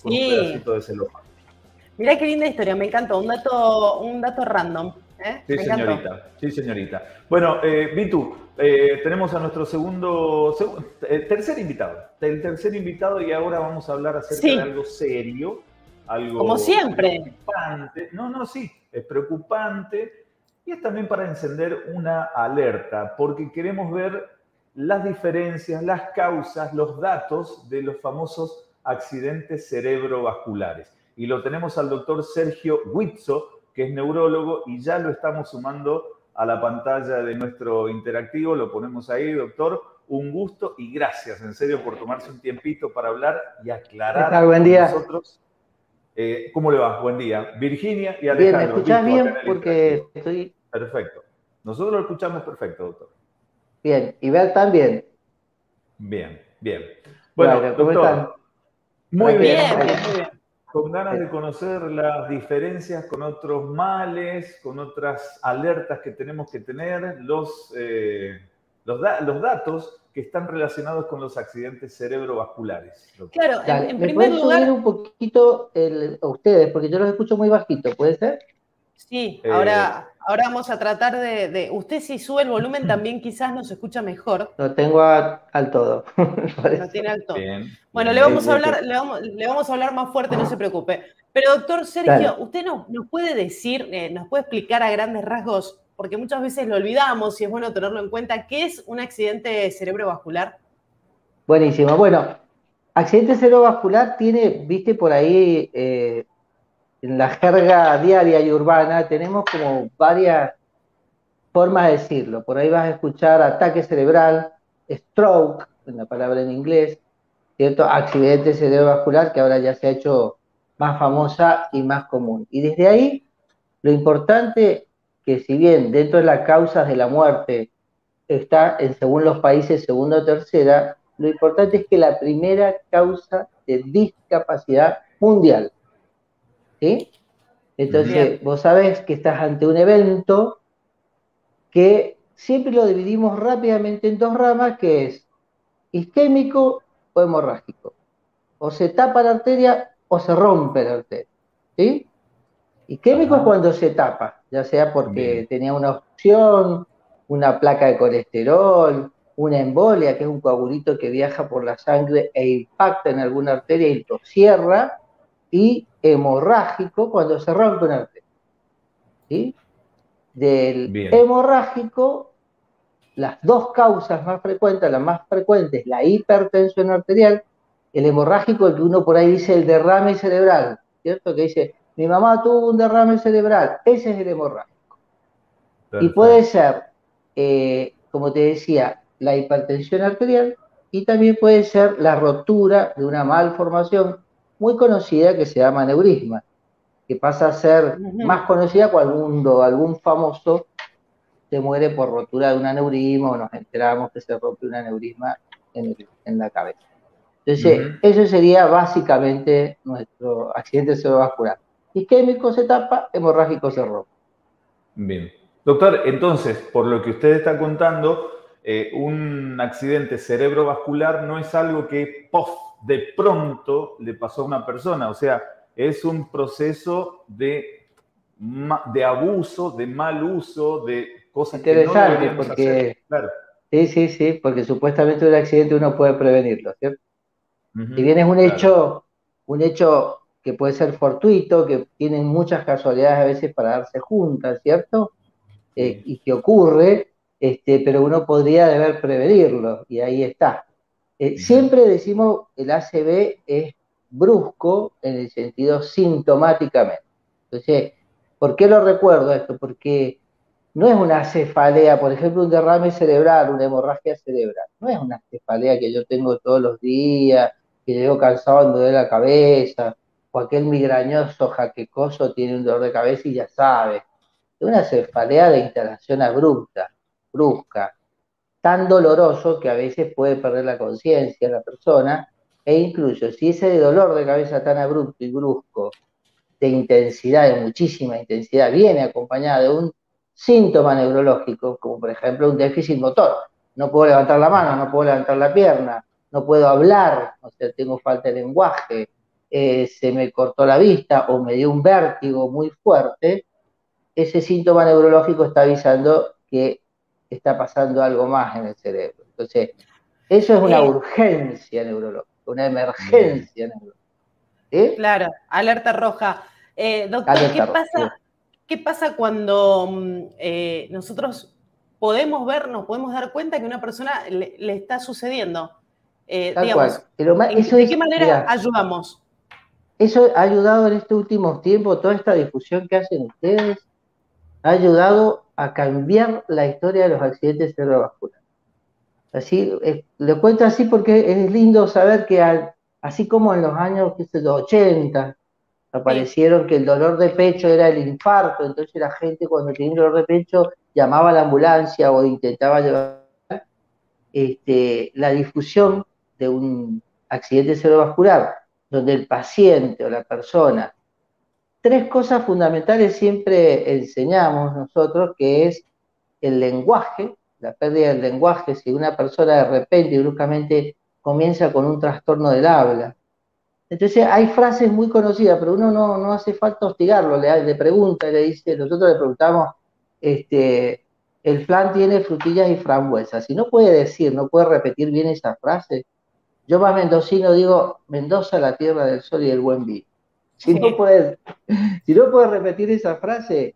con un pedacito de celofán. Mirá qué linda historia, me encantó, un dato random. Sí, me señorita, encantó. sí, señorita. Bueno, Vitu, tenemos a nuestro tercer invitado. El tercer invitado, y ahora vamos a hablar acerca de algo serio, algo como siempre. Preocupante. No, sí, es preocupante y es también para encender una alerta, porque queremos ver las diferencias, las causas, los datos de los famosos accidentes cerebrovasculares. Y lo tenemos al doctor Sergio Guizzo, que es neurólogo, y ya lo estamos sumando a la pantalla de nuestro interactivo. Lo ponemos ahí, doctor. Un gusto y gracias, en serio, por tomarse un tiempito para hablar y aclarar Buen día. con nosotros. ¿Cómo le va? Buen día. Virginia y Alejandro. Bien, ¿me escuchás bien? Porque estoy... Perfecto. Nosotros lo escuchamos perfecto, doctor. Bien. ¿Y Bert también? Bien. Bueno, ¿cómo doctor, están? muy bien. Bien. Con ganas de conocer las diferencias con otros males, con otras alertas que tenemos que tener, los datos que están relacionados con los accidentes cerebrovasculares. Doctor. Claro, Dale, en ¿me primer pueden lugar... subir un poquito a ustedes? Porque yo los escucho muy bajito, ¿puede ser? Sí, ahora vamos a tratar de... Usted si sube el volumen también quizás nos escucha mejor. Lo tengo al todo. Lo tiene alto. Bien, bueno, bien, le vamos a hablar más fuerte, no se preocupe. Pero doctor Sergio, Dale. ¿usted nos puede decir, nos puede explicar a grandes rasgos, porque muchas veces lo olvidamos y es bueno tenerlo en cuenta, qué es un accidente cerebrovascular? Buenísimo. Bueno, accidente cerebrovascular tiene, viste, por ahí... en la jerga diaria y urbana tenemos como varias formas de decirlo. Por ahí vas a escuchar ataque cerebral, stroke, en la palabra en inglés, ¿cierto? Accidente cerebrovascular, que ahora ya se ha hecho más famosa y más común. Y desde ahí, lo importante que si bien dentro de las causas de la muerte está, según los países, segunda o tercera, lo importante es que la primera causa de discapacidad mundial, ¿sí? Entonces, vos sabés que estás ante un evento que siempre lo dividimos rápidamente en dos ramas, que es isquémico o hemorrágico. O se tapa la arteria o se rompe la arteria. ¿Sí? Isquémico es cuando se tapa, ya sea porque tenía una obstrucción, una placa de colesterol, una embolia, que es un coagulito que viaja por la sangre e impacta en alguna arteria y lo cierra, y hemorrágico cuando se rompe una arteria. ¿Sí? Del hemorrágico, las dos causas más frecuentes, la más frecuente es la hipertensión arterial, el hemorrágico, el que uno por ahí dice el derrame cerebral, ¿cierto? Que dice, mi mamá tuvo un derrame cerebral, ese es el hemorrágico. Perfecto. Y puede ser, como te decía, la hipertensión arterial, y también puede ser la rotura de una malformación muy conocida que se llama aneurisma, que pasa a ser más conocida cuando algún famoso se muere por rotura de un aneurisma o nos enteramos que se rompe un aneurisma en la cabeza. Entonces, eso sería básicamente nuestro accidente cerebrovascular. Isquémico se tapa, hemorrágico se rompe. Bien. Doctor, entonces, por lo que usted está contando, un accidente cerebrovascular no es algo que, de pronto le pasó a una persona. O sea, es un proceso de abuso, de mal uso, de cosas que no deberíamos hacer. Claro. Sí, porque supuestamente un accidente uno puede prevenirlo, ¿cierto? Si bien es un hecho que puede ser fortuito, que tienen muchas casualidades a veces para darse juntas, ¿cierto? Y que ocurre, pero uno podría deber prevenirlo, y ahí está. Siempre decimos el ACV es brusco en el sentido sintomáticamente. Entonces, ¿por qué lo recuerdo esto? Porque no es una cefalea, por ejemplo, un derrame cerebral, una hemorragia cerebral. No es una cefalea que yo tengo todos los días, que llego cansado, me duele la cabeza, o aquel migrañoso jaquecoso tiene un dolor de cabeza y ya sabe. Es una cefalea de instalación abrupta, brusca, tan doloroso que a veces puede perder la conciencia la persona, e incluso si ese dolor de cabeza tan abrupto y brusco, de intensidad, de muchísima intensidad, viene acompañada de un síntoma neurológico, como por ejemplo un déficit motor. No puedo levantar la mano, no puedo levantar la pierna, no puedo hablar, o sea, tengo falta de lenguaje, se me cortó la vista o me dio un vértigo muy fuerte, ese síntoma neurológico está avisando que está pasando algo más en el cerebro. Entonces, eso es una urgencia neurológica, una emergencia neurológica. ¿Sí? Claro, alerta roja. Doctor, ¿qué pasa cuando nosotros nos podemos dar cuenta que a una persona le está sucediendo? Digamos, ¿de qué manera ayudamos? Eso ha ayudado en estos últimos tiempos, toda esta difusión que hacen ustedes, ha ayudado a cambiar la historia de los accidentes cerebrovasculares. Así, lo cuento así porque es lindo saber que así como en los años 80 aparecieron que el dolor de pecho era el infarto, entonces la gente cuando tenía un dolor de pecho llamaba a la ambulancia o intentaba llevar la difusión de un accidente cerebrovascular, donde el paciente o la persona, tres cosas fundamentales siempre enseñamos nosotros, que es el lenguaje, la pérdida del lenguaje. Si una persona de repente y bruscamente comienza con un trastorno del habla, entonces hay frases muy conocidas, pero uno no hace falta hostigarlo, le pregunta, le dice, nosotros le preguntamos, el flan tiene frutillas y frambuesas. Si no puede decir, no puede repetir bien esa frase, yo más mendocino digo, Mendoza, la tierra del sol y del buen vino. Si no puede repetir esa frase,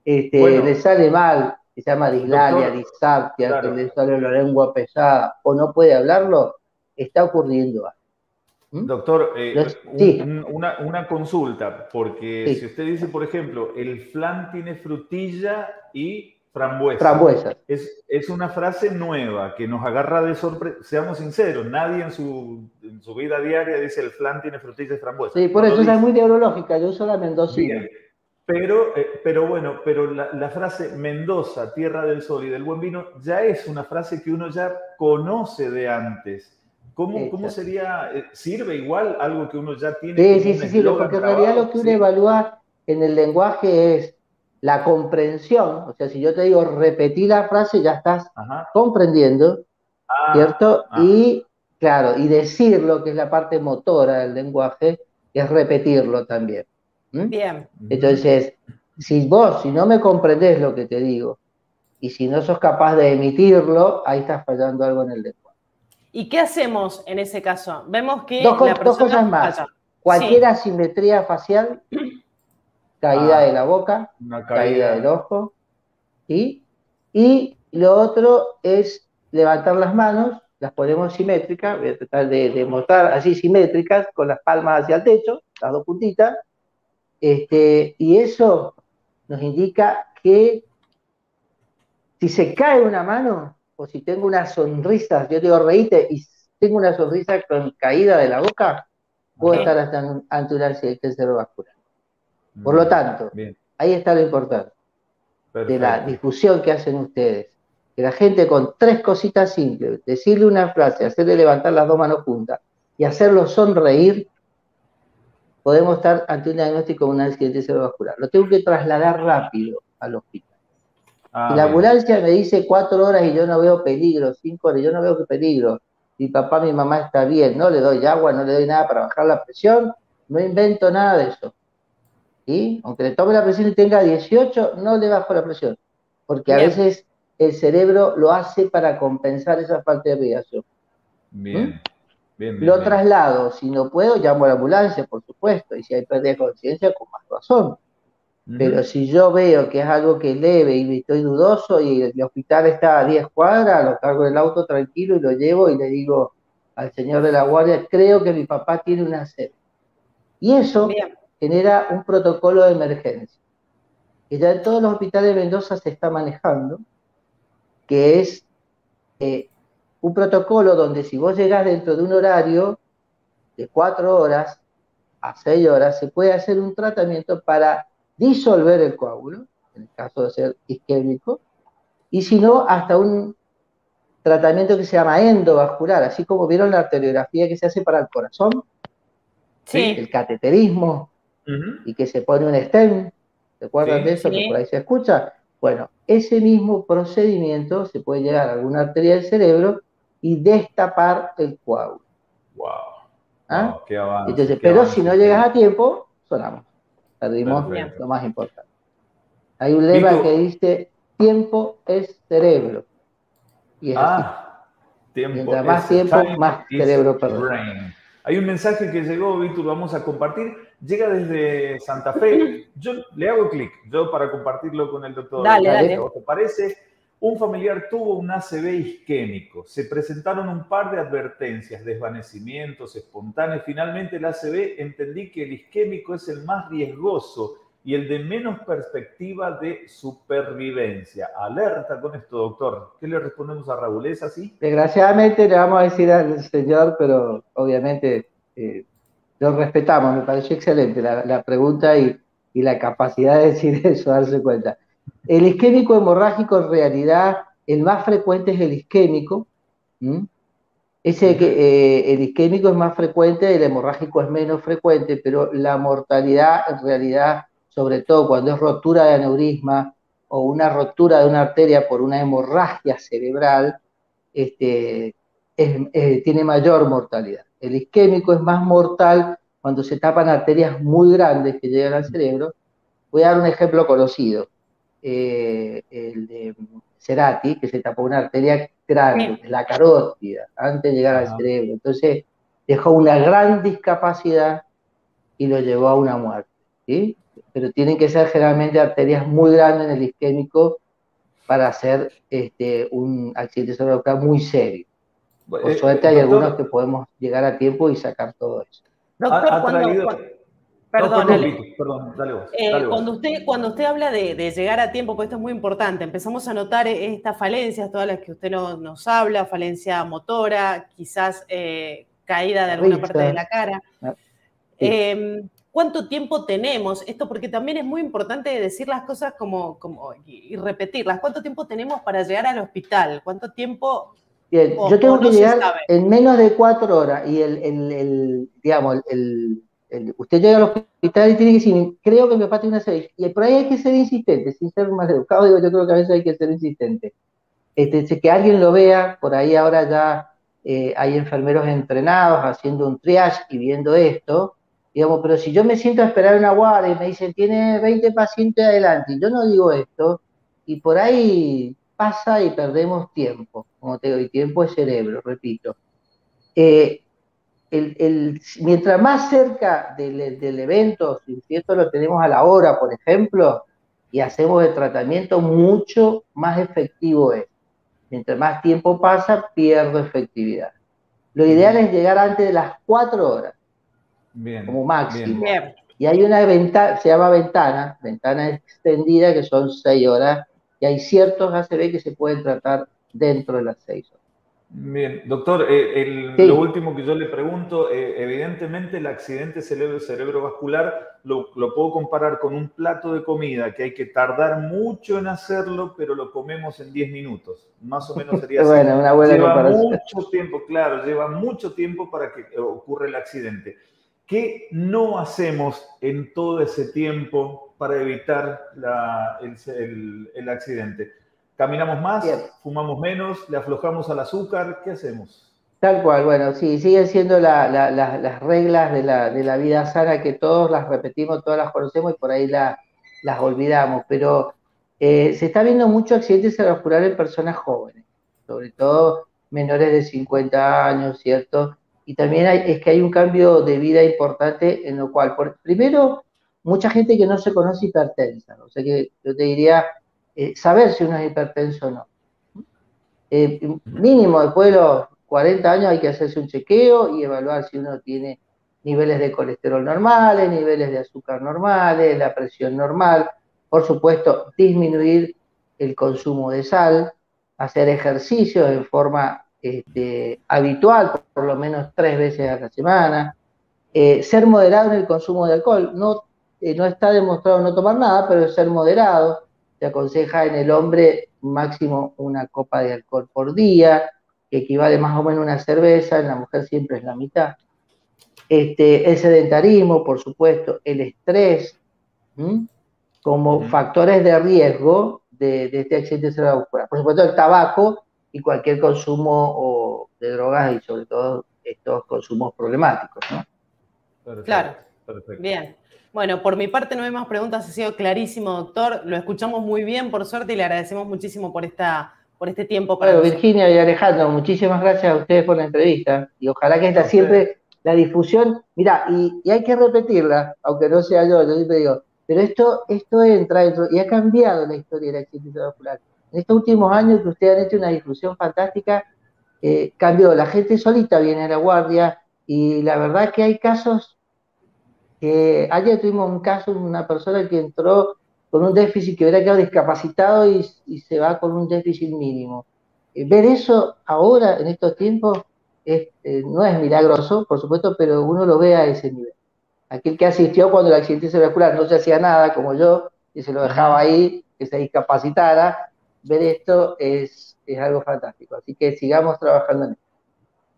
le sale mal, se llama dislalia, disartia, claro, que le sale la lengua pesada, o no puede hablarlo, está ocurriendo algo. Doctor, una consulta, porque si usted dice, por ejemplo, el flan tiene frutilla y frambuesa. Es una frase nueva que nos agarra de sorpresa. Seamos sinceros, nadie en su vida diaria dice el flan tiene frutilla y frambuesa. Sí, por eso es muy neurológica, yo uso la mendocina. Bien. Pero bueno, la frase Mendoza, tierra del sol y del buen vino, ya es una frase que uno ya conoce de antes. ¿Cómo sería? ¿Sirve igual algo que uno ya tiene? Sí, porque en realidad lo que uno evalúa en el lenguaje es la comprensión. O sea, si yo te digo repetir la frase, ya estás comprendiendo, ¿cierto? Y claro, y decirlo, que es la parte motora del lenguaje, es repetirlo también. Bien. Entonces, si no me comprendés lo que te digo, y si no sos capaz de emitirlo, ahí estás fallando algo en el lenguaje. ¿Y qué hacemos en ese caso? Vemos que dos cosas más. Falla. Cualquier asimetría facial, caída de la boca, caída del ojo, ¿sí? Y lo otro es levantar las manos, las ponemos simétricas, voy a tratar de mostrar así simétricas, con las palmas hacia el techo, las dos puntitas, y eso nos indica que si se cae una mano, o si tengo una sonrisa, yo digo reíte, y tengo una sonrisa con caída de la boca, puedo estar ante un accidente cerebrovascular. Por lo tanto, ahí está lo importante de la difusión que hacen ustedes. Que la gente con tres cositas simples, decirle una frase, hacerle levantar las dos manos juntas y hacerlo sonreír, podemos estar ante un diagnóstico de un accidente cerebrovascular. Lo tengo que trasladar rápido al hospital. Si la ambulancia me dice 4 horas y yo no veo peligro, 5 horas, yo no veo peligro, mi papá, mi mamá está bien, no le doy agua, no le doy nada para bajar la presión, no invento nada de eso. ¿Sí? Aunque le tome la presión y tenga 18, no le bajo la presión, porque a veces el cerebro lo hace para compensar esa falta de irrigación. Bien. Lo traslado, si no puedo, llamo a la ambulancia, por supuesto, y si hay pérdida de conciencia, con más razón. Pero si yo veo que es algo que es leve y estoy dudoso y el hospital está a 10 cuadras, lo cargo en el auto tranquilo y lo llevo y le digo al señor de la guardia, creo que mi papá tiene una sed. Y eso genera un protocolo de emergencia, que ya en todos los hospitales de Mendoza se está manejando, que es un protocolo donde si vos llegás dentro de un horario de 4 horas a 6 horas, se puede hacer un tratamiento para disolver el coágulo, en el caso de ser isquémico, y si no, hasta un tratamiento que se llama endovascular, así como vieron la arteriografía que se hace para el corazón, el cateterismo, y que se pone un stent, ¿se acuerdan de eso? Que por ahí se escucha. Bueno, ese mismo procedimiento se puede llegar a alguna arteria del cerebro y destapar el coágulo. ¿Ah? Oh, qué avance, Entonces, qué pero avance. si no llegas a tiempo, sonamos. Perdimos lo más importante. Hay un lema que dice, tiempo es cerebro. Y es así. Mientras más tiempo, más cerebro perdemos. Hay un mensaje que llegó, Víctor, vamos a compartir. Llega desde Santa Fe. Yo le hago clic, yo para compartirlo con el doctor. Dale. ¿Te parece? Un familiar tuvo un ACV isquémico. Se presentaron un par de advertencias, desvanecimientos espontáneos. Finalmente el ACV entendí que el isquémico es el más riesgoso y el de menos perspectiva de supervivencia. Alerta con esto, doctor. ¿Qué le respondemos a Raúl? ¿Es así? Desgraciadamente le vamos a decir al señor, pero obviamente lo respetamos. Me pareció excelente la pregunta y la capacidad de decir eso, darse cuenta. El isquémico hemorrágico, en realidad, el más frecuente es el isquémico. El isquémico es más frecuente, el hemorrágico es menos frecuente, pero la mortalidad, en realidad, sobre todo cuando es rotura de aneurisma o una rotura de una arteria por una hemorragia cerebral, tiene mayor mortalidad. El isquémico es más mortal cuando se tapan arterias muy grandes que llegan al cerebro. Voy a dar un ejemplo conocido. El de Cerati, que se tapó una arteria grande, que es la carótida, antes de llegar al cerebro. Entonces dejó una gran discapacidad y lo llevó a una muerte. ¿Sí? Pero tienen que ser generalmente arterias muy grandes en el isquémico para hacer un accidente cerebrovascular muy serio. Por suerte hay doctor, algunos que podemos llegar a tiempo y sacar todo eso. Doctor, perdón, dale vos. Cuando usted habla de llegar a tiempo, pues esto es muy importante, empezamos a notar estas falencias, todas las que usted nos habla, falencia motora, quizás caída de alguna parte de la cara. Sí. ¿Cuánto tiempo tenemos? Esto porque también es muy importante decir las cosas y repetirlas. ¿Cuánto tiempo tenemos para llegar al hospital? ¿Cuánto tiempo? Bien, yo tengo que llegar en menos de 4 horas y usted llega al hospital y tiene que decir, creo que mi papá tiene una CB. Y por ahí hay que ser insistente, sin ser más educado, yo creo que a veces hay que ser insistente. Que alguien lo vea, por ahí ahora ya hay enfermeros entrenados haciendo un triage y viendo esto, digamos, pero si yo me siento a esperar una guardia y me dicen, tiene 20 pacientes adelante, y yo no digo esto, y por ahí pasa y perdemos tiempo, como te digo, y tiempo es cerebro, repito. Mientras más cerca del evento, si esto lo tenemos a la hora, por ejemplo, y hacemos el tratamiento, mucho más efectivo es. Mientras más tiempo pasa, pierdo efectividad. Lo ideal es llegar antes de las 4 horas, como máximo. Bien. Y hay una ventana, se llama ventana extendida, que son 6 horas, y hay ciertos ACV que se pueden tratar dentro de las 6 horas. Bien, doctor, lo último que yo le pregunto, evidentemente el accidente cerebrovascular lo puedo comparar con un plato de comida que hay que tardar mucho en hacerlo, pero lo comemos en 10 minutos. Más o menos sería así. Bueno, una buena comparación. Mucho tiempo, claro, lleva mucho tiempo para que ocurra el accidente. ¿Qué no hacemos en todo ese tiempo para evitar el accidente? ¿Caminamos más? Bien. ¿Fumamos menos? ¿Le aflojamos al azúcar? ¿Qué hacemos? Tal cual, bueno, sí, siguen siendo las reglas de la vida sana que todos las repetimos, todas las conocemos y por ahí las olvidamos, pero se está viendo mucho accidentes cerebrovasculares en personas jóvenes, sobre todo menores de 50 años, ¿cierto? Y también es que hay un cambio de vida importante en lo cual, primero, mucha gente que no se conoce hipertensa, ¿no? O sea que yo te diría, saber si uno es hipertenso o no. Mínimo, después de los 40 años hay que hacerse un chequeo y evaluar si uno tiene niveles de colesterol normales, niveles de azúcar normales, la presión normal. Por supuesto, disminuir el consumo de sal, hacer ejercicios en forma habitual, por lo menos 3 veces a la semana, ser moderado en el consumo de alcohol. No está demostrado no tomar nada, pero ser moderado. Se aconseja en el hombre máximo una copa de alcohol por día, que equivale más o menos a una cerveza, en la mujer siempre es la mitad. El sedentarismo, por supuesto, el estrés, como factores de riesgo de este accidente cerebrovascular. Por supuesto, el tabaco y cualquier consumo de drogas y sobre todo estos consumos problemáticos, ¿no? Perfecto, claro, perfecto. Bien. Bueno, por mi parte no hay más preguntas, ha sido clarísimo, doctor. Lo escuchamos muy bien, por suerte, y le agradecemos muchísimo por este tiempo para Bueno, nosotros. Virginia y Alejandro, muchísimas gracias a ustedes por la entrevista y ojalá que esta A usted. siempre la difusión, mirá, y hay que repetirla, aunque no sea yo siempre digo, pero esto entra dentro y ha cambiado la historia del accidente cerebrovascular. En estos últimos años que ustedes han hecho una difusión fantástica, cambió, la gente solita viene a la guardia y la verdad que hay casos que ayer tuvimos un caso de una persona que entró con un déficit que hubiera quedado discapacitado y se va con un déficit mínimo. Ver eso ahora, en estos tiempos, no es milagroso, por supuesto, pero uno lo ve a ese nivel. Aquel que asistió cuando el accidente cerebrovascular no se hacía nada, como yo, y se lo dejaba ahí, que se discapacitara, ver esto es algo fantástico. Así que sigamos trabajando en esto.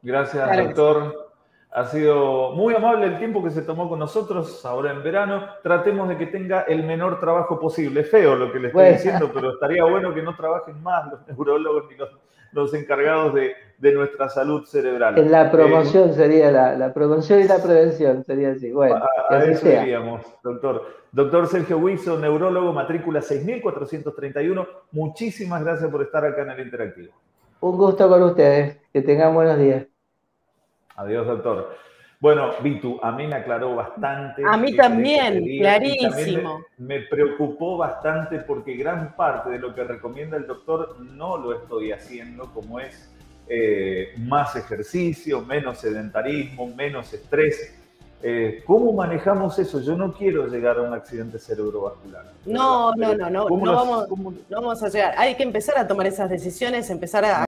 Gracias, Claro que sí. doctor. Ha sido muy amable el tiempo que se tomó con nosotros ahora en verano. Tratemos de que tenga el menor trabajo posible. Es feo lo que le estoy Bueno. diciendo, pero estaría bueno que no trabajen más los neurólogos ni los encargados de nuestra salud cerebral. En la promoción sería la promoción y la prevención, sería así. Bueno, que A así eso sea. iríamos, doctor. Doctor Sergio Huizo, neurólogo, matrícula 6431. Muchísimas gracias por estar acá en el Interactivo. Un gusto con ustedes. Que tengan buenos días. Adiós, doctor. Bueno, Vitu, a mí me aclaró bastante. A mí también, clarísimo. Me preocupó bastante porque gran parte de lo que recomienda el doctor no lo estoy haciendo, como es más ejercicio, menos sedentarismo, menos estrés. ¿Cómo manejamos eso? Yo no quiero llegar a un accidente cerebrovascular. No vamos a llegar. Hay que empezar a tomar esas decisiones, empezar a